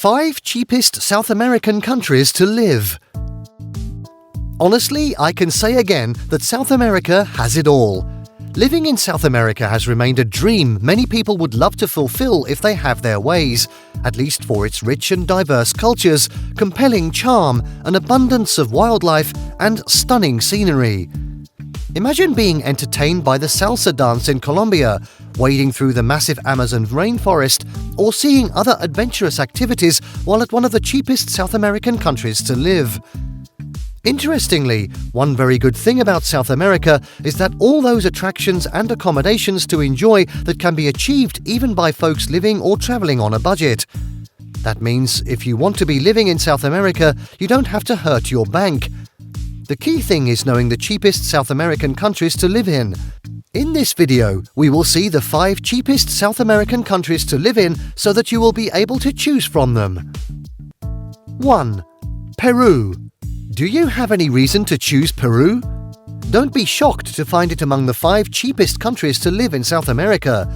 5 cheapest South American countries to live. Honestly, I can say again that South America has it all. Living in South America has remained a dream many people would love to fulfill if they have their ways, at least for its rich and diverse cultures, compelling charm, an abundance of wildlife, and stunning scenery. Imagine being entertained by the salsa dance in Colombia, wading through the massive Amazon rainforest, or seeing other adventurous activities while at one of the cheapest South American countries to live. Interestingly, one very good thing about South America is that all those attractions and accommodations to enjoy that can be achieved even by folks living or traveling on a budget. That means if you want to be living in South America, you don't have to hurt your bank. The key thing is knowing the cheapest South American countries to live in. In this video, we will see the 5 cheapest South American countries to live in so that you will be able to choose from them. 1. Peru. Do you have any reason to choose Peru? Don't be shocked to find it among the 5 cheapest countries to live in South America.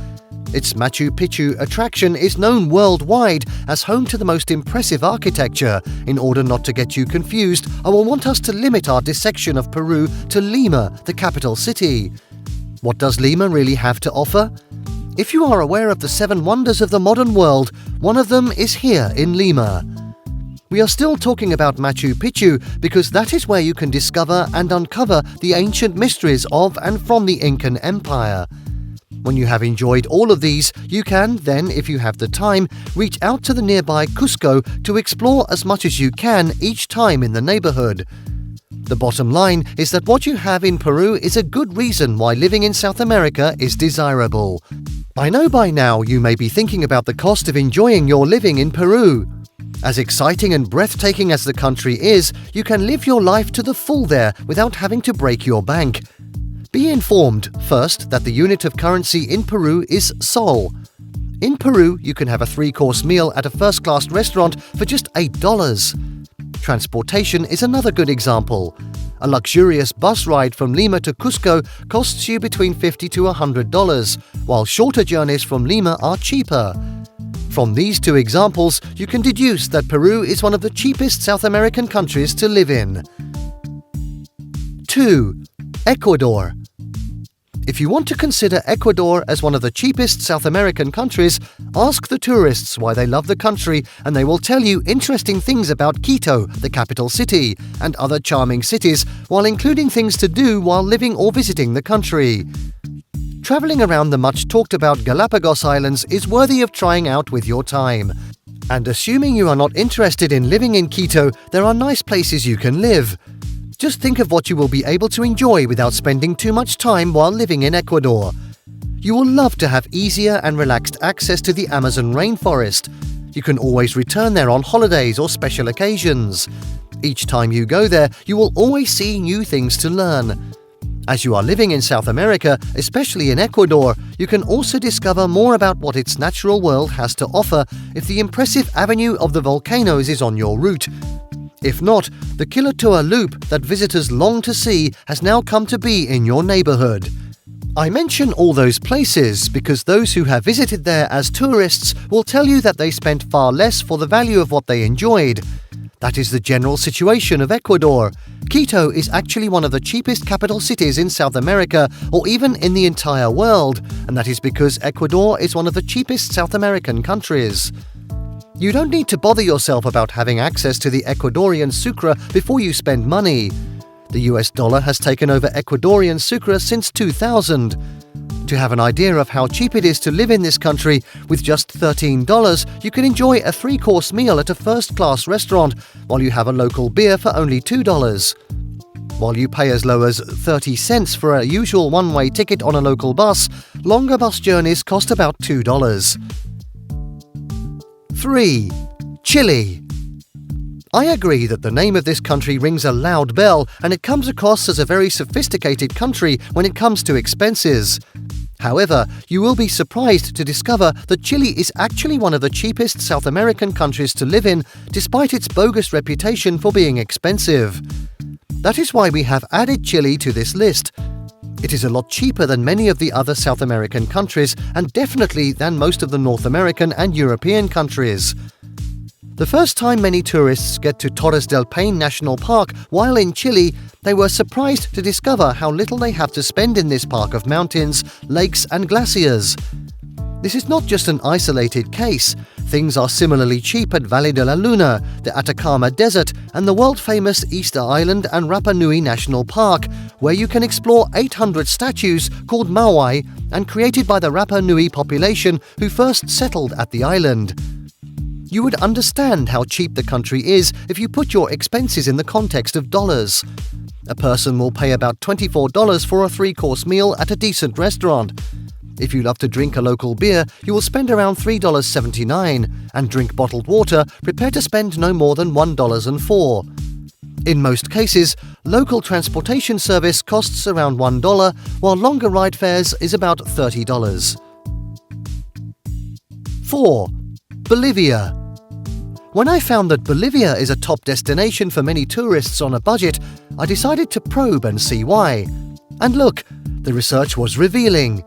Its Machu Picchu attraction is known worldwide as home to the most impressive architecture. In order not to get you confused, I will want us to limit our dissection of Peru to Lima, the capital city. What does Lima really have to offer? If you are aware of the 7 wonders of the modern world, one of them is here in Lima. We are still talking about Machu Picchu because that is where you can discover and uncover the ancient mysteries of and from the Incan Empire. When you have enjoyed all of these, you can then, if you have the time, reach out to the nearby Cusco to explore as much as you can each time in the neighborhood. The bottom line is that what you have in Peru is a good reason why living in South America is desirable. I know by now you may be thinking about the cost of enjoying your living in Peru. As exciting and breathtaking as the country is, you can live your life to the full there without having to break your bank. Be informed, first, that the unit of currency in Peru is sol. In Peru, you can have a 3-course meal at a first-class restaurant for just $8. Transportation is another good example. A luxurious bus ride from Lima to Cusco costs you between $50 to $100, while shorter journeys from Lima are cheaper. From these 2 examples, you can deduce that Peru is one of the cheapest South American countries to live in. 2. Ecuador. If you want to consider Ecuador as one of the cheapest South American countries, ask the tourists why they love the country and they will tell you interesting things about Quito, the capital city, and other charming cities, while including things to do while living or visiting the country. Traveling around the much talked about Galapagos Islands is worthy of trying out with your time. And assuming you are not interested in living in Quito, there are nice places you can live. Just think of what you will be able to enjoy without spending too much time while living in Ecuador. You will love to have easier and relaxed access to the Amazon rainforest. You can always return there on holidays or special occasions. Each time you go there, you will always see new things to learn. As you are living in South America, especially in Ecuador, you can also discover more about what its natural world has to offer if the impressive avenue of the volcanoes is on your route. If not, the Quilotoa Loop that visitors long to see has now come to be in your neighborhood. I mention all those places because those who have visited there as tourists will tell you that they spent far less for the value of what they enjoyed. That is the general situation of Ecuador. Quito is actually one of the cheapest capital cities in South America or even in the entire world, and that is because Ecuador is one of the cheapest South American countries. You don't need to bother yourself about having access to the Ecuadorian sucre before you spend money. The US dollar has taken over Ecuadorian sucre since 2000. To have an idea of how cheap it is to live in this country, with just $13, you can enjoy a 3-course meal at a first-class restaurant, while you have a local beer for only $2. While you pay as low as 30 cents for a usual one-way ticket on a local bus, longer bus journeys cost about $2. 3. Chile. I agree that the name of this country rings a loud bell and it comes across as a very sophisticated country when it comes to expenses. However, you will be surprised to discover that Chile is actually one of the cheapest South American countries to live in, despite its bogus reputation for being expensive. That is why we have added Chile to this list. It is a lot cheaper than many of the other South American countries and definitely than most of the North American and European countries. The first time many tourists get to Torres del Paine National Park while in Chile, they were surprised to discover how little they have to spend in this park of mountains, lakes and glaciers. This is not just an isolated case. Things are similarly cheap at Valle de la Luna, the Atacama Desert and the world-famous Easter Island and Rapa Nui National Park, where you can explore 800 statues called Mawai and created by the Rapa Nui population who first settled at the island. You would understand how cheap the country is if you put your expenses in the context of dollars. A person will pay about $24 for a 3-course meal at a decent restaurant. If you love to drink a local beer, you will spend around $3.79, and drink bottled water, prepare to spend no more than $1.04. In most cases, local transportation service costs around $1, while longer ride fares is about $30. 4. Bolivia. When I found that Bolivia is a top destination for many tourists on a budget, I decided to probe and see why. And look, the research was revealing.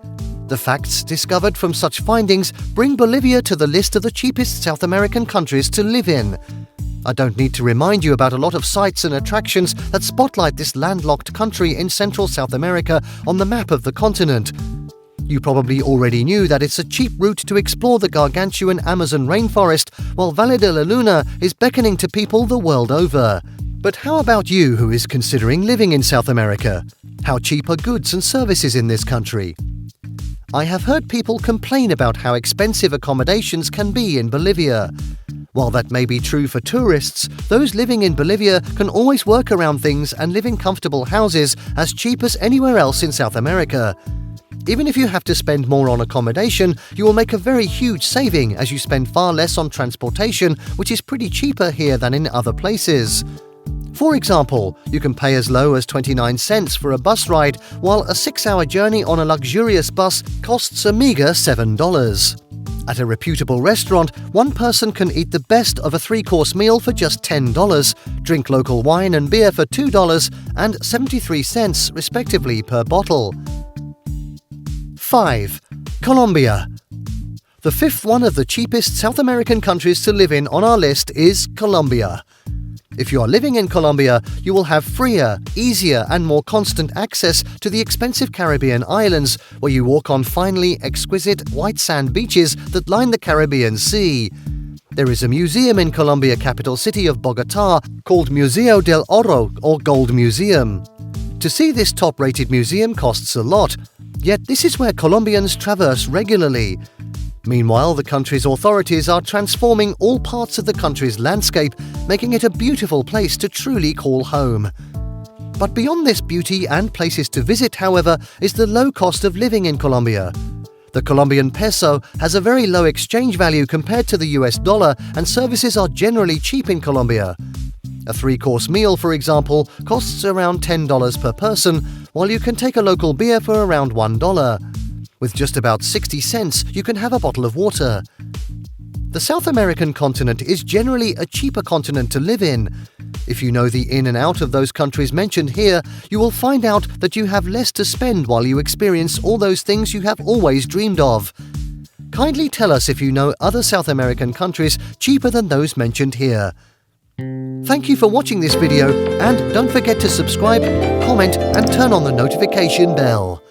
The facts discovered from such findings bring Bolivia to the list of the cheapest South American countries to live in. I don't need to remind you about a lot of sites and attractions that spotlight this landlocked country in Central South America on the map of the continent. You probably already knew that it's a cheap route to explore the gargantuan Amazon rainforest, while Valle de la Luna is beckoning to people the world over. But how about you who is considering living in South America? How cheap are goods and services in this country? I have heard people complain about how expensive accommodations can be in Bolivia. While that may be true for tourists, those living in Bolivia can always work around things and live in comfortable houses as cheap as anywhere else in South America. Even if you have to spend more on accommodation, you will make a very huge saving as you spend far less on transportation, which is pretty cheaper here than in other places. For example, you can pay as low as 29 cents for a bus ride, while a 6-hour journey on a luxurious bus costs a meager $7. At a reputable restaurant, one person can eat the best of a 3-course meal for just $10, drink local wine and beer for $2 and 73 cents respectively per bottle. 5. Colombia. The fifth one of the cheapest South American countries to live in on our list is Colombia. If you are living in Colombia, you will have freer, easier and more constant access to the expensive Caribbean islands, where you walk on finely exquisite white sand beaches that line the Caribbean Sea. There is a museum in Colombia capital city of Bogotá called Museo del Oro, or Gold Museum. To see this top-rated museum costs a lot, yet this is where Colombians traverse regularly. Meanwhile, the country's authorities are transforming all parts of the country's landscape, making it a beautiful place to truly call home. But beyond this beauty and places to visit, however, is the low cost of living in Colombia. The Colombian peso has a very low exchange value compared to the US dollar, and services are generally cheap in Colombia. A 3-course meal, for example, costs around $10 per person, while you can take a local beer for around $1. With just about 60 cents, you can have a bottle of water. The South American continent is generally a cheaper continent to live in. If you know the in and out of those countries mentioned here, you will find out that you have less to spend while you experience all those things you have always dreamed of. Kindly tell us if you know other South American countries cheaper than those mentioned here. Thank you for watching this video, and don't forget to subscribe, comment and turn on the notification bell.